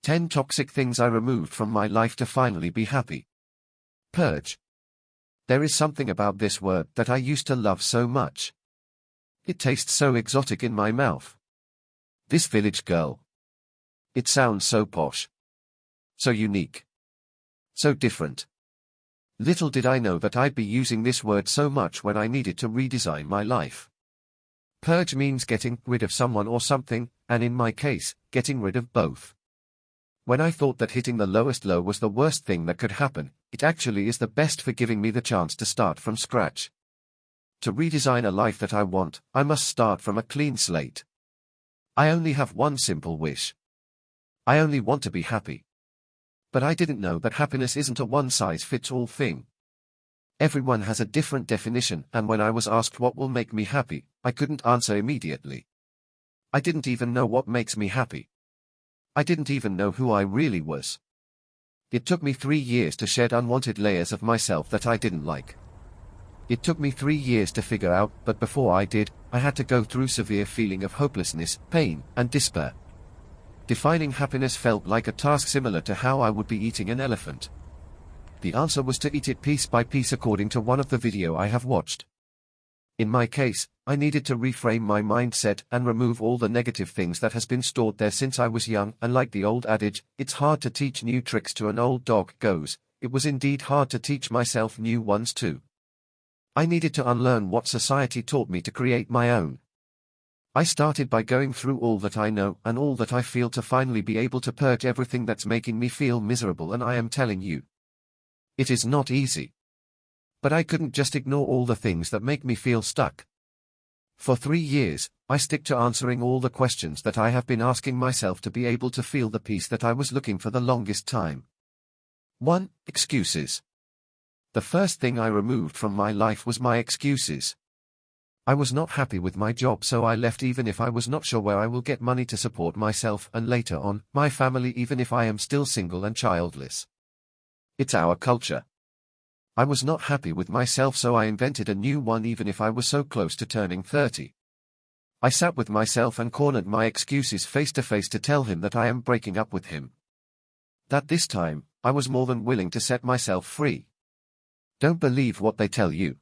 10 toxic things I removed from my life to finally be happy. Purge. There is something about this word that I used to love so much. It tastes so exotic in my mouth. This village girl. It sounds so posh. So unique. So different. Little did I know that I'd be using this word so much when I needed to redesign my life. Purge means getting rid of someone or something, and in my case, getting rid of both. When I thought that hitting the lowest low was the worst thing that could happen, it actually is the best for giving me the chance to start from scratch. To redesign a life that I want, I must start from a clean slate. I only have one simple wish. I only want to be happy. But I didn't know that happiness isn't a one-size-fits-all thing. Everyone has a different definition, and when I was asked what will make me happy, I couldn't answer immediately. I didn't even know what makes me happy. I didn't even know who I really was. It took me 3 years to shed unwanted layers of myself that I didn't like. It took me 3 years to figure out, but before I did, I had to go through severe feeling of hopelessness, pain, and despair. Defining happiness felt like a task similar to how I would be eating an elephant. The answer was to eat it piece by piece according to one of the video I have watched. In my case, I needed to reframe my mindset and remove all the negative things that has been stored there since I was young, and like the old adage, it's hard to teach new tricks to an old dog goes, it was indeed hard to teach myself new ones too. I needed to unlearn what society taught me to create my own. I started by going through all that I know and all that I feel to finally be able to purge everything that's making me feel miserable, and I am telling you, it is not easy. But I couldn't just ignore all the things that make me feel stuck. For 3 years, I stick to answering all the questions that I have been asking myself to be able to feel the peace that I was looking for the longest time. 1. Excuses. The first thing I removed from my life was my excuses. I was not happy with my job, so I left even if I was not sure where I will get money to support myself and later on, my family, even if I am still single and childless. It's our culture. I was not happy with myself, so I invented a new one even if I was so close to turning 30. I sat with myself and cornered my excuses face to face to tell him that I am breaking up with him. That this time, I was more than willing to set myself free. Don't believe what they tell you.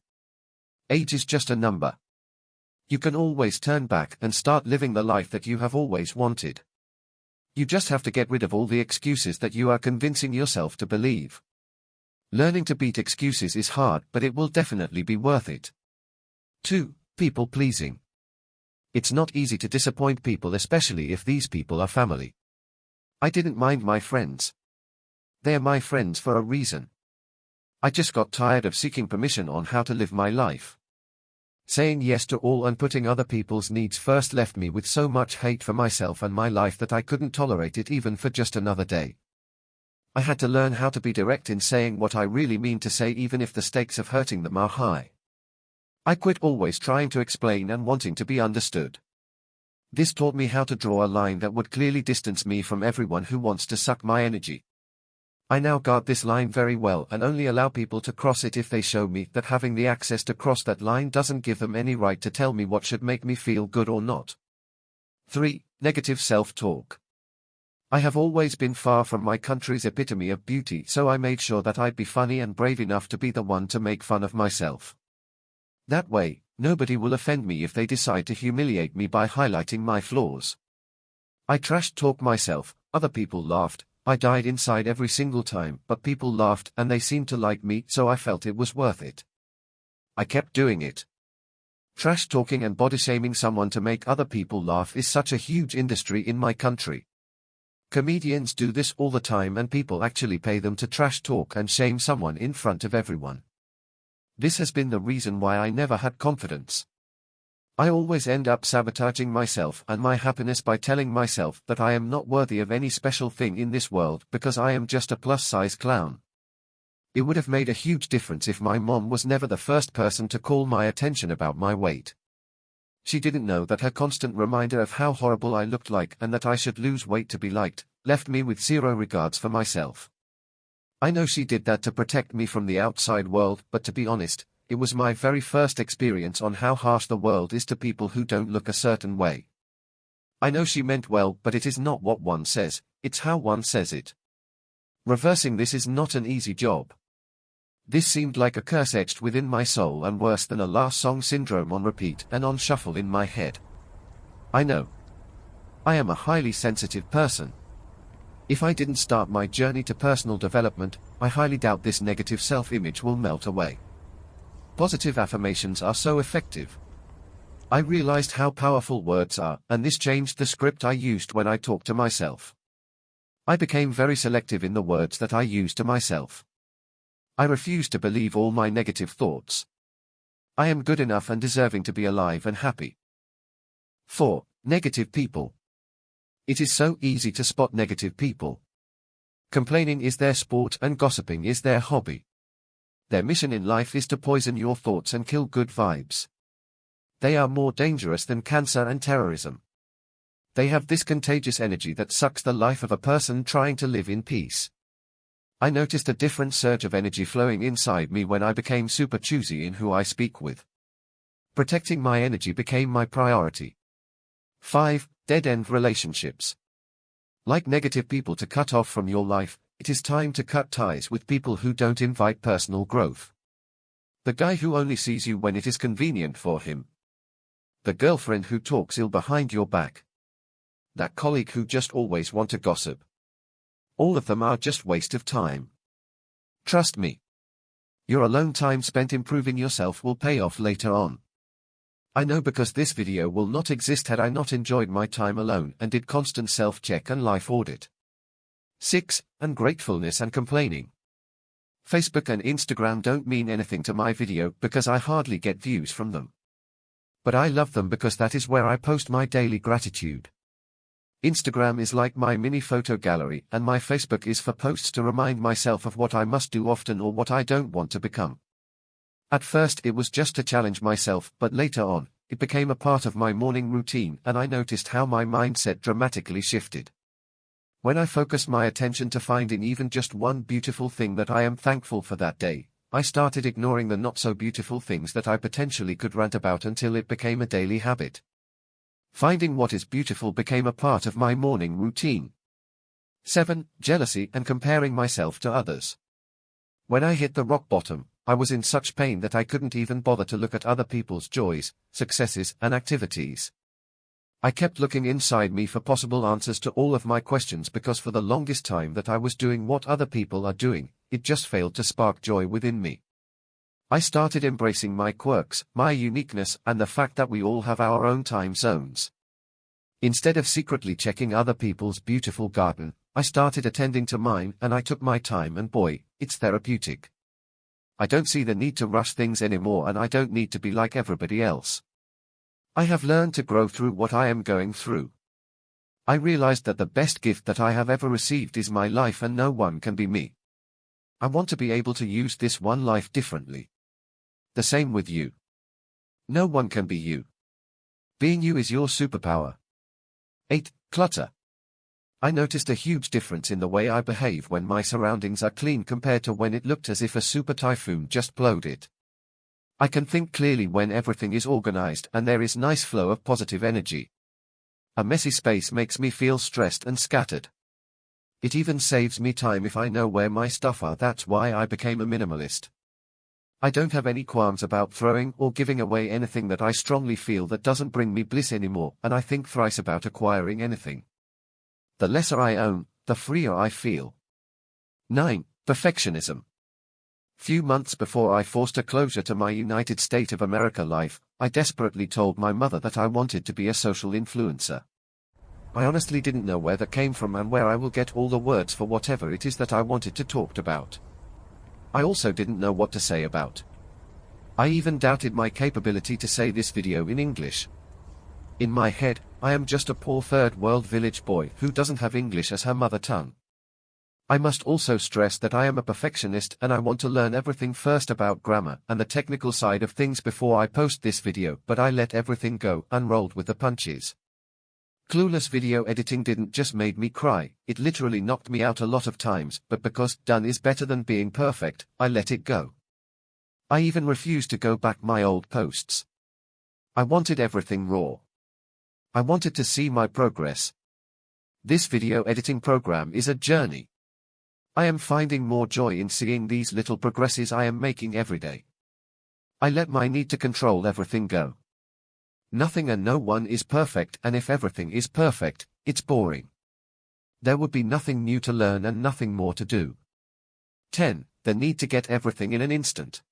Age is just a number. You can always turn back and start living the life that you have always wanted. You just have to get rid of all the excuses that you are convincing yourself to believe. Learning to beat excuses is hard, but it will definitely be worth it. 2. People pleasing. It's not easy to disappoint people, especially if these people are family. I didn't mind my friends. They are my friends for a reason. I just got tired of seeking permission on how to live my life. Saying yes to all and putting other people's needs first left me with so much hate for myself and my life that I couldn't tolerate it even for just another day. I had to learn how to be direct in saying what I really mean to say, even if the stakes of hurting them are high. I quit always trying to explain and wanting to be understood. This taught me how to draw a line that would clearly distance me from everyone who wants to suck my energy. I now guard this line very well and only allow people to cross it if they show me that having the access to cross that line doesn't give them any right to tell me what should make me feel good or not. 3. Negative self-talk. I have always been far from my country's epitome of beauty, so I made sure that I'd be funny and brave enough to be the one to make fun of myself. That way, nobody will offend me if they decide to humiliate me by highlighting my flaws. I trash-talk myself, other people laughed, I died inside every single time, but people laughed and they seemed to like me, so I felt it was worth it. I kept doing it. Trash-talking and body-shaming someone to make other people laugh is such a huge industry in my country. Comedians do this all the time and people actually pay them to trash talk and shame someone in front of everyone. This has been the reason why I never had confidence. I always end up sabotaging myself and my happiness by telling myself that I am not worthy of any special thing in this world because I am just a plus-size clown. It would have made a huge difference if my mom was never the first person to call my attention about my weight. She didn't know that her constant reminder of how horrible I looked like and that I should lose weight to be liked, left me with zero regards for myself. I know she did that to protect me from the outside world, but to be honest, it was my very first experience on how harsh the world is to people who don't look a certain way. I know she meant well, but it is not what one says, it's how one says it. Reversing this is not an easy job. This seemed like a curse etched within my soul and worse than a last song syndrome on repeat and on shuffle in my head. I know. I am a highly sensitive person. If I didn't start my journey to personal development, I highly doubt this negative self-image will melt away. Positive affirmations are so effective. I realized how powerful words are, and this changed the script I used when I talked to myself. I became very selective in the words that I used to myself. I refused to believe all my negative thoughts. I am good enough and deserving to be alive and happy. 4. Negative people. It is so easy to spot negative people. Complaining is their sport and gossiping is their hobby. Their mission in life is to poison your thoughts and kill good vibes. They are more dangerous than cancer and terrorism. They have this contagious energy that sucks the life of a person trying to live in peace. I noticed a different surge of energy flowing inside me when I became super choosy in who I speak with. Protecting my energy became my priority. 5. Dead-end relationships. Like negative people to cut off from your life, it is time to cut ties with people who don't invite personal growth. The guy who only sees you when it is convenient for him. The girlfriend who talks ill behind your back. That colleague who just always want to gossip. All of them are just waste of time. Trust me. Your alone time spent improving yourself will pay off later on. I know because this video will not exist had I not enjoyed my time alone and did constant self-check and life audit. 6. Ungratefulness and complaining. Facebook and Instagram don't mean anything to my video because I hardly get views from them. But I love them because that is where I post my daily gratitude. Instagram is like my mini photo gallery and my Facebook is for posts to remind myself of what I must do often or what I don't want to become. At first it was just to challenge myself, but later on, it became a part of my morning routine and I noticed how my mindset dramatically shifted. When I focused my attention to finding even just one beautiful thing that I am thankful for that day, I started ignoring the not-so-beautiful things that I potentially could rant about until it became a daily habit. Finding what is beautiful became a part of my morning routine. 7. Jealousy and comparing myself to others. When I hit the rock bottom, I was in such pain that I couldn't even bother to look at other people's joys, successes, and activities. I kept looking inside me for possible answers to all of my questions because for the longest time that I was doing what other people are doing, it just failed to spark joy within me. I started embracing my quirks, my uniqueness, and the fact that we all have our own time zones. Instead of secretly checking other people's beautiful garden, I started attending to mine and I took my time and boy, it's therapeutic. I don't see the need to rush things anymore and I don't need to be like everybody else. I have learned to grow through what I am going through. I realized that the best gift that I have ever received is my life and no one can be me. I want to be able to use this one life differently. The same with you. No one can be you. Being you is your superpower. 8. Clutter. I noticed a huge difference in the way I behave when my surroundings are clean compared to when it looked as if a super typhoon just blowed it. I can think clearly when everything is organized and there is nice flow of positive energy. A messy space makes me feel stressed and scattered. It even saves me time if I know where my stuff are. That's why I became a minimalist. I don't have any qualms about throwing or giving away anything that I strongly feel that doesn't bring me bliss anymore, and I think thrice about acquiring anything. The lesser I own, the freer I feel. 9. Perfectionism. Few months before I forced a closure to my United States of America life, I desperately told my mother that I wanted to be a social influencer. I honestly didn't know where that came from and where I will get all the words for whatever it is that I wanted to talk about. I also didn't know what to say about. I even doubted my capability to say this video in English. In my head, I am just a poor third-world village boy who doesn't have English as her mother tongue. I must also stress that I am a perfectionist and I want to learn everything first about grammar and the technical side of things before I post this video, but I let everything go unrolled with the punches. Clueless video editing didn't just make me cry, it literally knocked me out a lot of times, but because done is better than being perfect, I let it go. I even refused to go back my old posts. I wanted everything raw. I wanted to see my progress. This video editing program is a journey. I am finding more joy in seeing these little progresses I am making every day. I let my need to control everything go. Nothing and no one is perfect, and if everything is perfect, it's boring. There would be nothing new to learn and nothing more to do. 10. The need to get everything in an instant.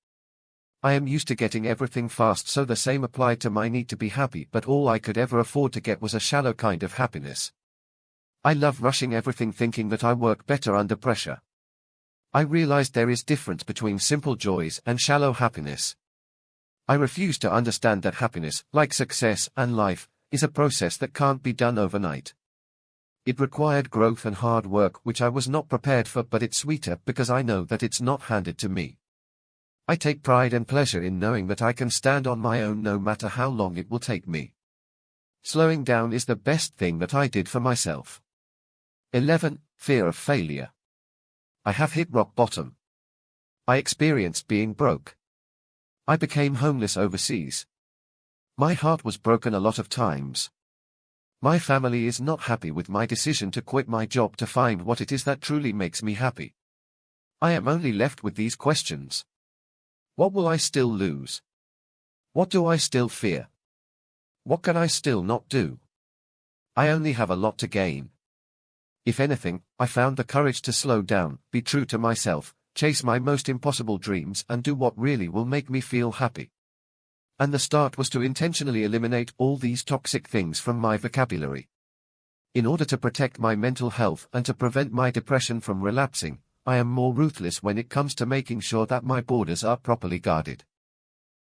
I am used to getting everything fast, so the same applied to my need to be happy, but all I could ever afford to get was a shallow kind of happiness. I love rushing everything, thinking that I work better under pressure. I realized there is difference between simple joys and shallow happiness. I refuse to understand that happiness, like success and life, is a process that can't be done overnight. It required growth and hard work, which I was not prepared for, but it's sweeter because I know that it's not handed to me. I take pride and pleasure in knowing that I can stand on my own no matter how long it will take me. Slowing down is the best thing that I did for myself. 11. Fear of failure. I have hit rock bottom. I experienced being broke. I became homeless overseas. My heart was broken a lot of times. My family is not happy with my decision to quit my job to find what it is that truly makes me happy. I am only left with these questions. What will I still lose? What do I still fear? What can I still not do? I only have a lot to gain. If anything, I found the courage to slow down, be true to myself, chase my most impossible dreams, and do what really will make me feel happy. And the start was to intentionally eliminate all these toxic things from my vocabulary. In order to protect my mental health and to prevent my depression from relapsing, I am more ruthless when it comes to making sure that my borders are properly guarded.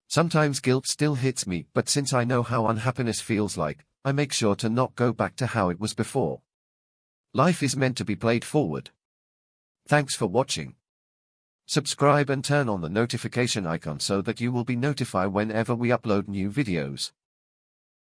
Sometimes guilt still hits me, but since I know how unhappiness feels like, I make sure to not go back to how it was before. Life is meant to be played forward. Thanks for watching. Subscribe and turn on the notification icon so that you will be notified whenever we upload new videos.